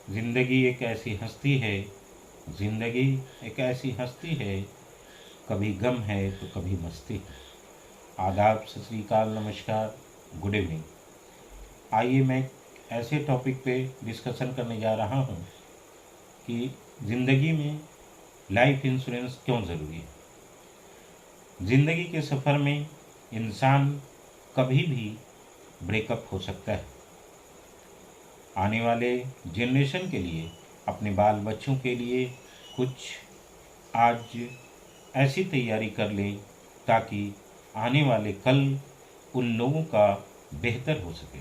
ज़िंदगी एक ऐसी हस्ती है, ज़िंदगी एक ऐसी हस्ती है, कभी गम है तो कभी मस्ती है। आदाब, सत श्री अकाल, नमस्कार, गुड इवनिंग। आइए मैं ऐसे टॉपिक पे डिस्कशन करने जा रहा हूँ कि ज़िंदगी में लाइफ इंश्योरेंस क्यों ज़रूरी है। ज़िंदगी के सफ़र में इंसान कभी भी ब्रेकअप हो सकता है। आने वाले जनरेशन के लिए, अपने बाल बच्चों के लिए कुछ आज ऐसी तैयारी कर लें ताकि आने वाले कल उन लोगों का बेहतर हो सके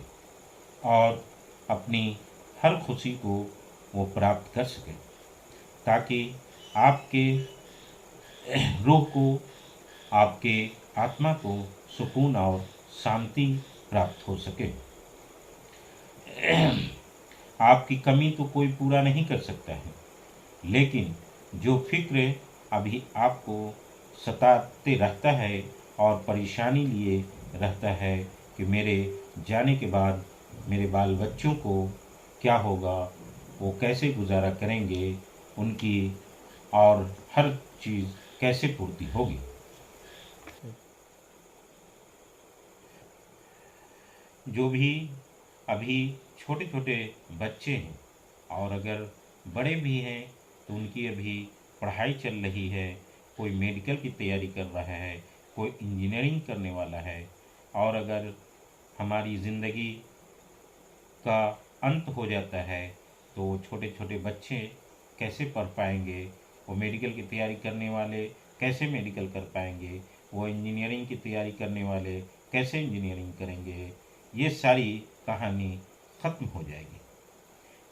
और अपनी हर खुशी को वो प्राप्त कर सके, ताकि आपके रूह को, आपके आत्मा को सुकून और शांति प्राप्त हो सके। आपकी कमी तो कोई पूरा नहीं कर सकता है, लेकिन जो फिक्र अभी आपको सताते रहता है और परेशानी लिए रहता है कि मेरे जाने के बाद मेरे बाल बच्चों को क्या होगा, वो कैसे गुजारा करेंगे, उनकी और हर चीज़ कैसे पूर्ति होगी। जो भी अभी छोटे छोटे बच्चे हैं और अगर बड़े भी हैं तो उनकी अभी पढ़ाई चल रही है, कोई मेडिकल की तैयारी कर रहा है, कोई इंजीनियरिंग करने वाला है, और अगर हमारी ज़िंदगी का अंत हो जाता है तो छोटे छोटे बच्चे कैसे पढ़ पाएंगे, वो मेडिकल की तैयारी करने वाले कैसे मेडिकल कर पाएंगे, वो इंजीनियरिंग की तैयारी करने वाले कैसे इंजीनियरिंग करेंगे। ये सारी कहानी ख़त्म हो जाएगी,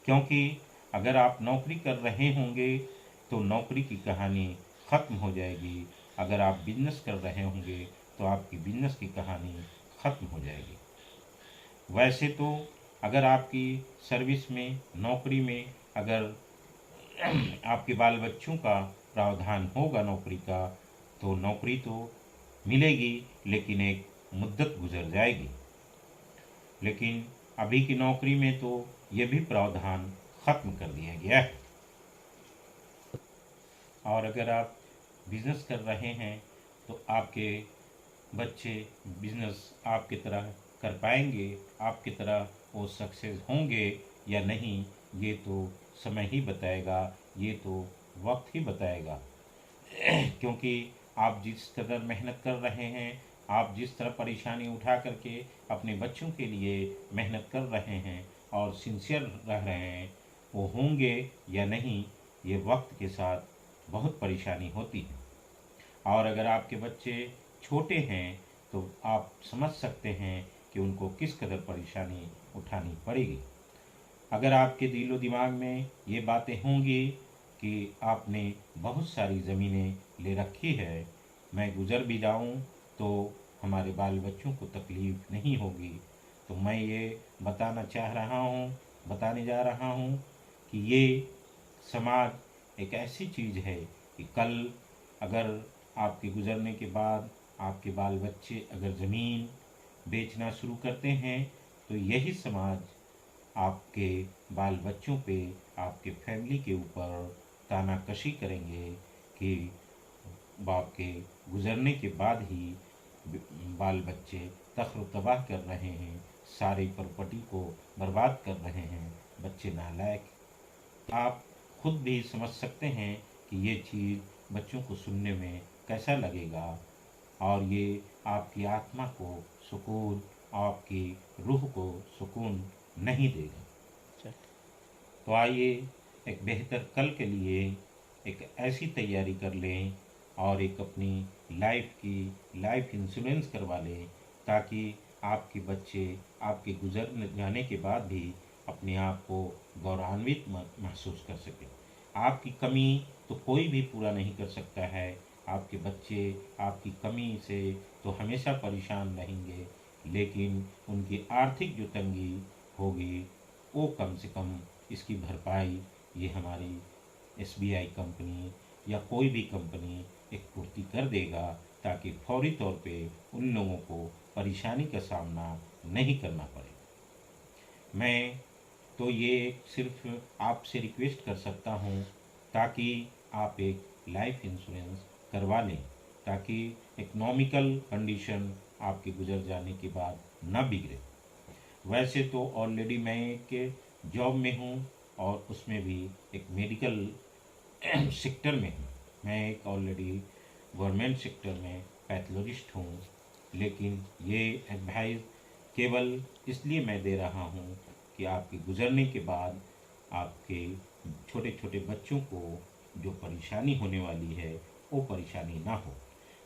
क्योंकि अगर आप नौकरी कर रहे होंगे तो नौकरी की कहानी ख़त्म हो जाएगी, अगर आप बिजनेस कर रहे होंगे तो आपकी बिजनेस की कहानी ख़त्म हो जाएगी। वैसे तो अगर आपकी सर्विस में, नौकरी में, अगर आपके बाल बच्चों का प्रावधान होगा नौकरी का, तो नौकरी तो मिलेगी, लेकिन एक मुद्दत गुजर जाएगी। लेकिन अभी की नौकरी में तो ये भी प्रावधान ख़त्म कर दिया गया है। और अगर आप बिजनेस कर रहे हैं तो आपके बच्चे बिजनेस आपकी तरह कर पाएंगे, आपकी तरह वो सक्सेस होंगे या नहीं, ये तो समय ही बताएगा, ये तो वक्त ही बताएगा। क्योंकि आप जिस कदर मेहनत कर रहे हैं, आप जिस तरह परेशानी उठा करके अपने बच्चों के लिए मेहनत कर रहे हैं और सिंसियर रह रहे हैं, वो होंगे या नहीं, ये वक्त के साथ बहुत परेशानी होती है। और अगर आपके बच्चे छोटे हैं तो आप समझ सकते हैं कि उनको किस कदर परेशानी उठानी पड़ेगी। अगर आपके दिलो दिमाग में ये बातें होंगी कि आपने बहुत सारी ज़मीनें ले रखी है, मैं गुज़र भी जाऊं तो हमारे बाल बच्चों को तकलीफ़ नहीं होगी, तो मैं ये बताने जा रहा हूँ कि ये समाज एक ऐसी चीज़ है कि कल अगर आपके गुज़रने के बाद आपके बाल बच्चे अगर ज़मीन बेचना शुरू करते हैं तो यही समाज आपके बाल बच्चों पे, आपके फैमिली के ऊपर तानाकशी करेंगे कि बाप के गुज़रने के बाद ही बाल बच्चे तख्र तबाह कर रहे हैं, सारी प्रॉपर्टी को बर्बाद कर रहे हैं, बच्चे नालायक। आप खुद भी समझ सकते हैं कि ये चीज़ बच्चों को सुनने में कैसा लगेगा, और ये आपकी आत्मा को सुकून, आपकी रूह को सुकून नहीं देगा। तो आइए एक बेहतर कल के लिए एक ऐसी तैयारी कर लें और एक अपनी लाइफ इंश्योरेंस करवा लें, ताकि आपके बच्चे आपके गुजर जाने के बाद भी अपने आप को गौरवान्वित महसूस कर सकें। आपकी कमी तो कोई भी पूरा नहीं कर सकता है, आपके बच्चे आपकी कमी से तो हमेशा परेशान रहेंगे, लेकिन उनकी आर्थिक जो तंगी होगी वो कम से कम इसकी भरपाई ये हमारी एसबीआई कंपनी या कोई भी कंपनी एक पूर्ति कर देगा, ताकि फौरी तौर पे उन लोगों को परेशानी का सामना नहीं करना पड़े। मैं तो ये सिर्फ आपसे रिक्वेस्ट कर सकता हूँ ताकि आप एक लाइफ इंश्योरेंस करवा लें, ताकि इकोनॉमिकल कंडीशन आपके गुजर जाने के बाद न बिगड़े। वैसे तो ऑलरेडी मैं एक जॉब में हूँ और उसमें भी एक मेडिकल सेक्टर में हूँ। मैं एक ऑलरेडी गवर्नमेंट सेक्टर में पैथोलॉजिस्ट हूँ, लेकिन ये एडवाइस केवल इसलिए मैं दे रहा हूँ कि आपके गुजरने के बाद आपके छोटे छोटे बच्चों को जो परेशानी होने वाली है वो परेशानी ना हो।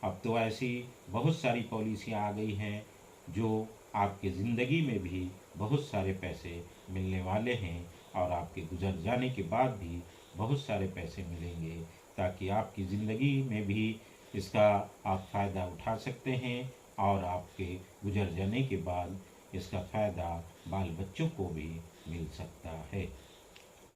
अब तो ऐसी बहुत सारी पॉलिसियाँ आ गई हैं जो आपके ज़िंदगी में भी बहुत सारे पैसे मिलने वाले हैं और आपके गुजर जाने के बाद भी बहुत सारे पैसे मिलेंगे, ताकि आपकी ज़िंदगी में भी इसका आप फ़ायदा उठा सकते हैं और आपके गुजर जाने के बाद इसका फ़ायदा बाल बच्चों को भी मिल सकता है।